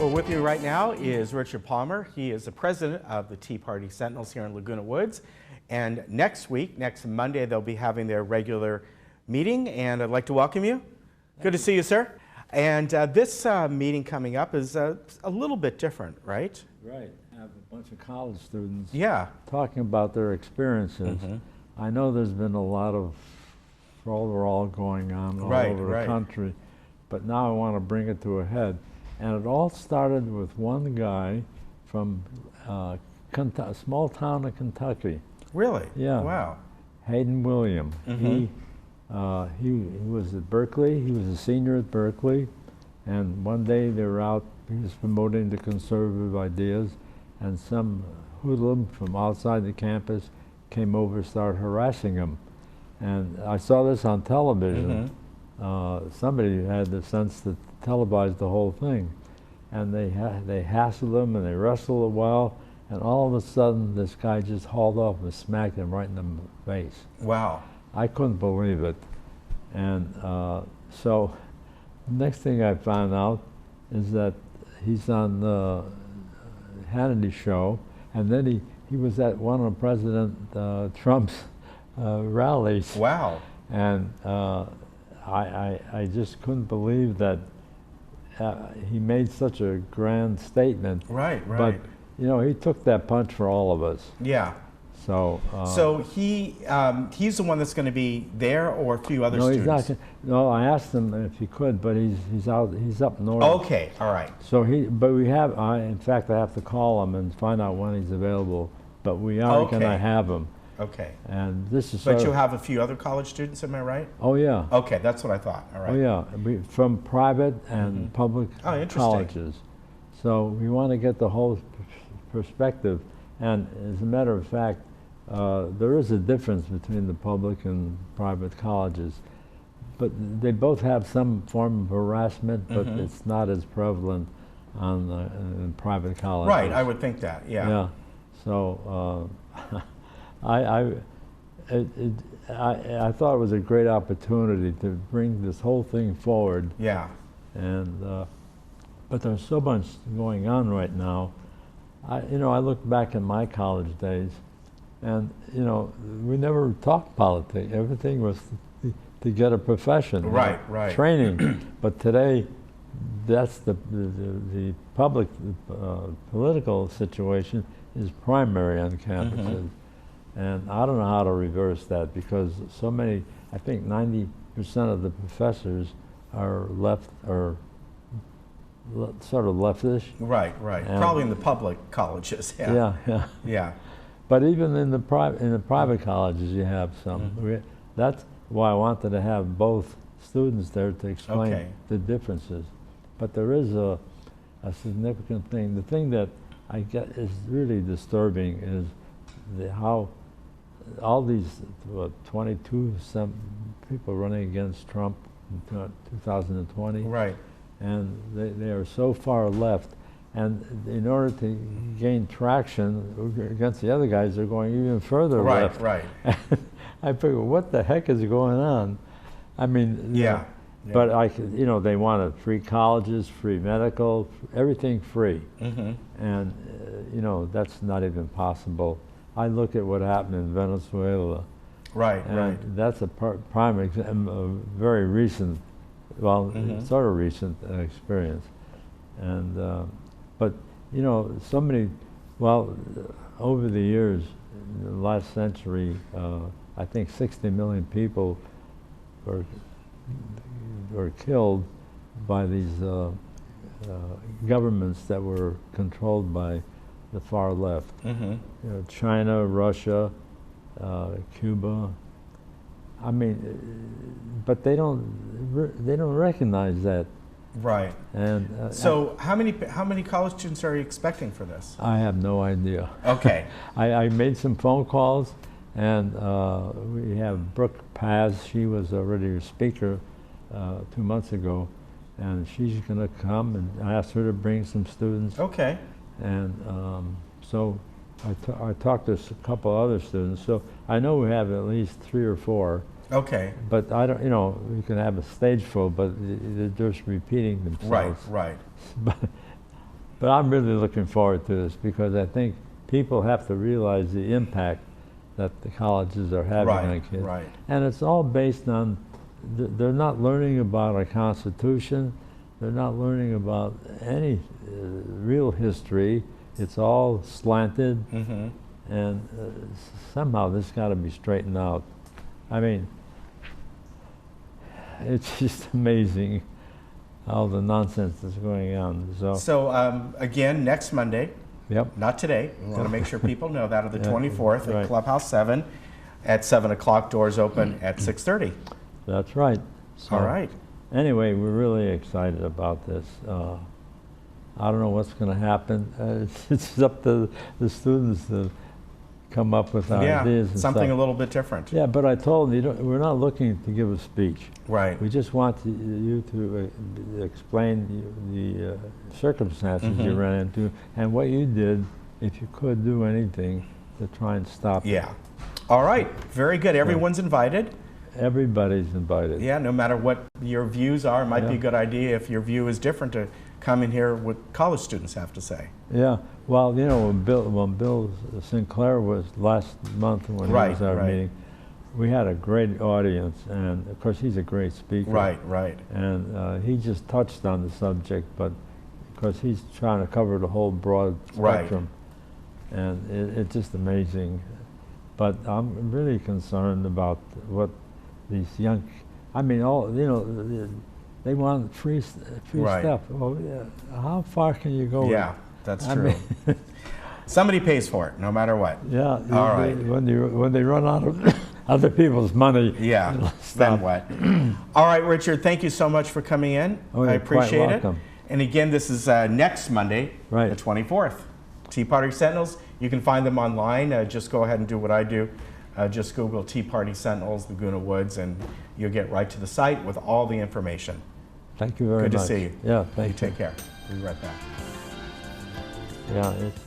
Well, with me right now is Richard Palmer. He is the president of the Tea Party Sentinels here in Laguna Woods. And next week, next Monday, they'll be having their regular meeting. And I'd like to welcome you. Good to see you, sir. And this meeting coming up is a little bit different, right? Right. I have a bunch of college students talking about their experiences. I know there's been a lot of frolic going on all over the country, but now I want to bring it to a head. And it all started with one guy from a small town in Kentucky. Really? Yeah. Wow. Hayden William. He was at Berkeley. He was a senior at Berkeley, and one day they were out. He was promoting the conservative ideas, and some hoodlum from outside the campus came over and started harassing him. And I saw this on television. Somebody had the sense to televise the whole thing, and they hassled him and they wrestled a while, and all of a sudden this guy just hauled off and smacked him right in the face. Wow. I couldn't believe it. And so the next thing I found out is that he's on the Hannity show, and then he was at one of President Trump's rallies. Wow. And I just couldn't believe that he made such a grand statement. Right. But, you know, he took that punch for all of us. Yeah. So he's the one that's going to be there, or a few other students? No, he's not. No, I asked him if he could, but he's up north. Okay, all right. So but we have. In fact, I have to call him and find out when he's available. But we are going to have him. Okay. And this is. But you'll have a few other college students, am I right? Oh yeah. Okay, that's what I thought. All right. Oh yeah, from private and public colleges. So we want to get the whole perspective. And as a matter of fact, there is a difference between the public and private colleges, but they both have some form of harassment, but it's not as prevalent in private colleges. Right, I would think that. Yeah. Yeah. So I thought it was a great opportunity to bring this whole thing forward. Yeah. And but there's so much going on right now. I look back at my college days, and we never talked politics. Everything was to get a profession, right, training. But today, that's the public political situation is primary on campuses, and I don't know how to reverse that, because so many. I think 90% of the professors are left or sort of leftish. Right. Probably in the public colleges. Yeah. But even in the private colleges, you have some. That's why I wanted to have both students there to explain the differences. But there is a significant thing. The thing that I get is really disturbing is how all these 22 some people running against Trump in 2020. Right. And they are so far left, and in order to gain traction against the other guys, they're going even further left. Right. I figure, what the heck is going on? I mean, but they wanted free colleges, free medical, everything free, and that's not even possible. I look at what happened in Venezuela, and that's a prime example, a very recent. Well, sort of recent experience, and but so many. Well, over the years, in the last century, I think 60 million people were killed by these governments that were controlled by the far left. China, Russia, Cuba. I mean, but they don't recognize that. Right. And so, how many college students are you expecting for this? I have no idea. Okay. I made some phone calls, and we have Brooke Paz. She was already a speaker 2 months ago, and she's going to come, and I asked her to bring some students. Okay. And so I talked to a couple other students, so I know we have at least 3 or 4. Okay. But I don't, you can have a stage full, but they're just repeating themselves. Right. But But I'm really looking forward to this because I think people have to realize the impact that the colleges are having on kids. Right. And it's all based on, they're not learning about our Constitution, they're not learning about any real history. It's all slanted, and somehow this got to be straightened out. I mean, it's just amazing all the nonsense that's going on. So again, next Monday, yep. not today, we want to make sure people know that, on the 24th right. at Clubhouse 7 at 7 o'clock, doors open at 6:30. That's right. So, all right. Anyway, we're really excited about this. I don't know what's going to happen. It's up to the students to come up with ideas and something stuff. a little bit different. Yeah, but I told them, we're not looking to give a speech. Right. We just want you to explain the circumstances you ran into and what you did, if you could do anything, to try and stop it. Yeah. All right. Very good. Everyone's invited. Everybody's invited. Yeah, no matter what your views are, it might be a good idea if your view is different to come in here what college students have to say. Yeah, well, you know, when Bill Sinclair was last month when he was at our meeting, we had a great audience, and of course he's a great speaker. Right. And he just touched on the subject, but because he's trying to cover the whole broad spectrum, and it's just amazing. But I'm really concerned about what these young, I mean, all, you know, they want free stuff. Well, how far can you go? Yeah, that's true. Somebody pays for it, no matter what. Yeah. All right. When they run out of other people's money. Yeah. Then what? All right, Richard. Thank you so much for coming in. Oh, I appreciate quite welcome. it. And again, this is next Monday, the 24th. Tea Party Sentinels. You can find them online. Just go ahead and do what I do. Just Google Tea Party Sentinels, Laguna Woods, and you'll get right to the site with all the information. Thank you very much. Good to see you. Yeah, thank you. Take care. We'll be right back. Yeah, it's.